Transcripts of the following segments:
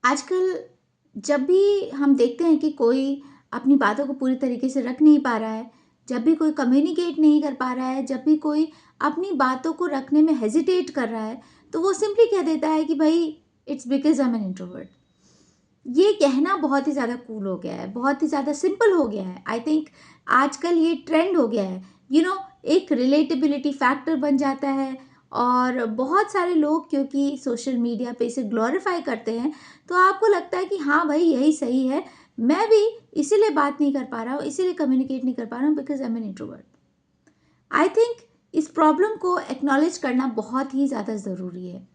आजकल जब भी हम देखते हैं कि कोई अपनी बातों को पूरी तरीके से रख नहीं पा रहा है, जब भी कोई कम्युनिकेट नहीं कर पा रहा है, जब भी कोई अपनी बातों को रखने में हेजिटेट कर रहा है, तो वो सिंपली कह देता है कि भाई it's because I am an introvert. ये कहना बहुत ही ज़्यादा कूल हो गया है, बहुत ही ज़्यादा सिंपल हो गया है। आई थिंक आजकल ये ट्रेंड हो गया है, एक रिलेटेबिलिटी फैक्टर बन जाता है। और बहुत सारे लोग क्योंकि सोशल मीडिया पे इसे ग्लोरीफाई करते हैं, तो आपको लगता है कि हाँ भाई यही सही है, मैं भी इसीलिए बात नहीं कर पा रहा हूँ, इसीलिए कम्युनिकेट नहीं कर पा रहा हूँ because I am an introvert. I think इस प्रॉब्लम को एक्नॉलेज करना बहुत ही ज़्यादा ज़रूरी है।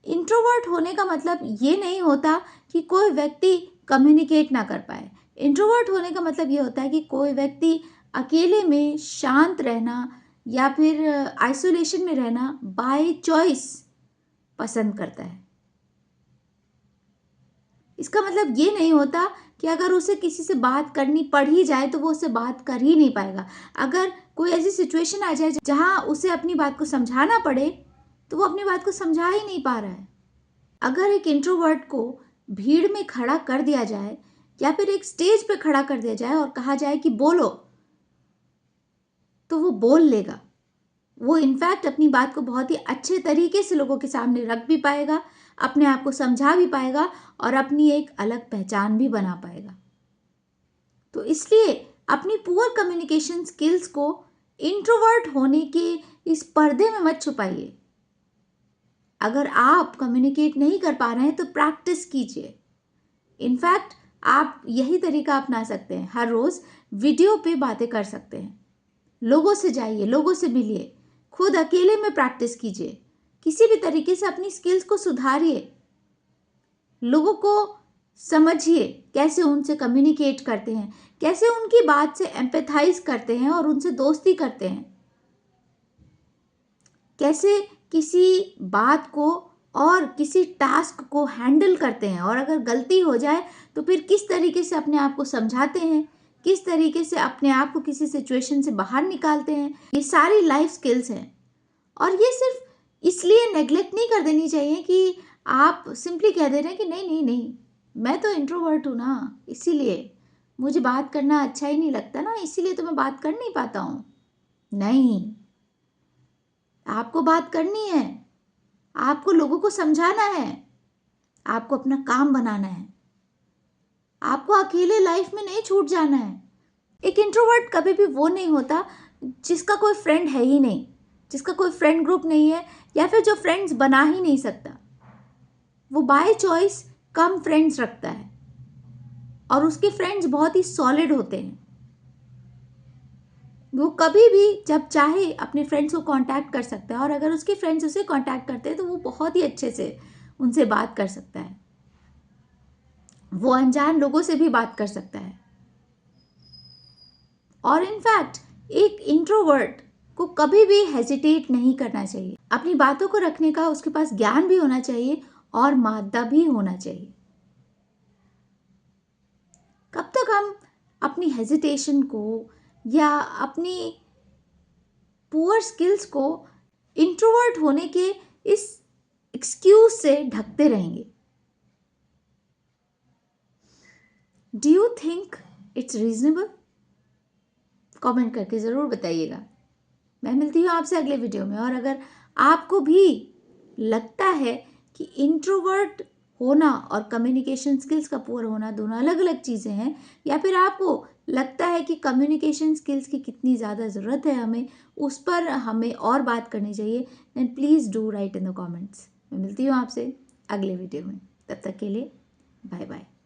इंट्रोवर्ट होने का मतलब ये नहीं होता कि कोई व्यक्ति कम्युनिकेट ना कर पाए। इंट्रोवर्ट होने का मतलब ये होता है कि कोई व्यक्ति अकेले में शांत रहना या फिर आइसोलेशन में रहना बाय चॉइस पसंद करता है। इसका मतलब ये नहीं होता कि अगर उसे किसी से बात करनी पड़ ही जाए तो वो उससे बात कर ही नहीं पाएगा। अगर कोई ऐसी सिचुएशन आ जाए जहाँ उसे अपनी बात को समझाना पड़े, तो वो अपनी बात को समझा ही नहीं पा रहा है। अगर एक इंट्रोवर्ट को भीड़ में खड़ा कर दिया जाए या फिर एक स्टेज पे खड़ा कर दिया जाए और कहा जाए कि बोलो, तो वो बोल लेगा। वो इनफैक्ट अपनी बात को बहुत ही अच्छे तरीके से लोगों के सामने रख भी पाएगा, अपने आप को समझा भी पाएगा और अपनी एक अलग पहचान भी बना पाएगा। तो इसलिए अपनी पुअर कम्युनिकेशन स्किल्स को इंट्रोवर्ट होने के इस पर्दे में मत छुपाइए। अगर आप कम्युनिकेट नहीं कर पा रहे हैं तो प्रैक्टिस कीजिए। इनफैक्ट आप यही तरीका अपना सकते हैं, हर रोज़ वीडियो पे बातें कर सकते हैं। लोगों से जाइए, लोगों से मिलिए, खुद अकेले में प्रैक्टिस कीजिए, किसी भी तरीके से अपनी स्किल्स को सुधारिए, लोगों को समझिए, कैसे उनसे कम्युनिकेट करते हैं, कैसे उनकी बात से एम्पैथाइज करते हैं और उनसे दोस्ती करते हैं, कैसे किसी बात को और किसी टास्क को हैंडल करते हैं, और अगर गलती हो जाए तो फिर किस तरीके से अपने आप को समझाते हैं, किस तरीके से अपने आप को किसी सिचुएशन से बाहर निकालते हैं। ये सारी लाइफ स्किल्स हैं और ये सिर्फ इसलिए नेग्लेक्ट नहीं कर देनी चाहिए कि आप सिंपली कह दे रहे हैं कि नहीं नहीं नहीं, मैं तो इंट्रोवर्ट हूँ ना, इसीलिए मुझे बात करना अच्छा ही नहीं लगता ना, इसीलिए तो मैं बात कर नहीं पाता हूँ। नहीं, आपको बात करनी है, आपको लोगों को समझाना है, आपको अपना काम बनाना है, आपको अकेले लाइफ में नहीं छूट जाना है। एक इंट्रोवर्ट कभी भी वो नहीं होता जिसका कोई फ्रेंड है ही नहीं, जिसका कोई फ्रेंड ग्रुप नहीं है, या फिर जो फ्रेंड्स बना ही नहीं सकता। वो बाय चॉइस कम फ्रेंड्स रखता है और उसके फ्रेंड्स बहुत ही सॉलिड होते हैं। वो कभी भी जब चाहे अपने फ्रेंड्स को कांटेक्ट कर सकता है और अगर उसके फ्रेंड्स उसे कांटेक्ट करते हैं तो वो बहुत ही अच्छे से उनसे बात कर सकता है। वो अनजान लोगों से भी बात कर सकता है। और इनफैक्ट एक इंट्रोवर्ट को कभी भी हेजिटेट नहीं करना चाहिए। अपनी बातों को रखने का उसके पास ज्ञान भी होना चाहिए और मादा भी होना चाहिए। कब तक हम अपनी हेजिटेशन को या अपनी पुअर स्किल्स को इंट्रोवर्ट होने के इस एक्सक्यूज से ढकते रहेंगे? Do you think it's reasonable? Comment करके ज़रूर बताइएगा। मैं मिलती हूँ आपसे अगले वीडियो में। और अगर आपको भी लगता है कि इंट्रोवर्ट होना और कम्युनिकेशन स्किल्स का पुअर होना दोनों अलग अलग चीज़ें हैं, या फिर आपको लगता है कि कम्युनिकेशन स्किल्स की कितनी ज़्यादा ज़रूरत है हमें, उस पर हमें और बात करनी चाहिए, then please do write in the comments. मैं मिलती हूँ आपसे अगले वीडियो में। तब तक के लिए बाय बाय।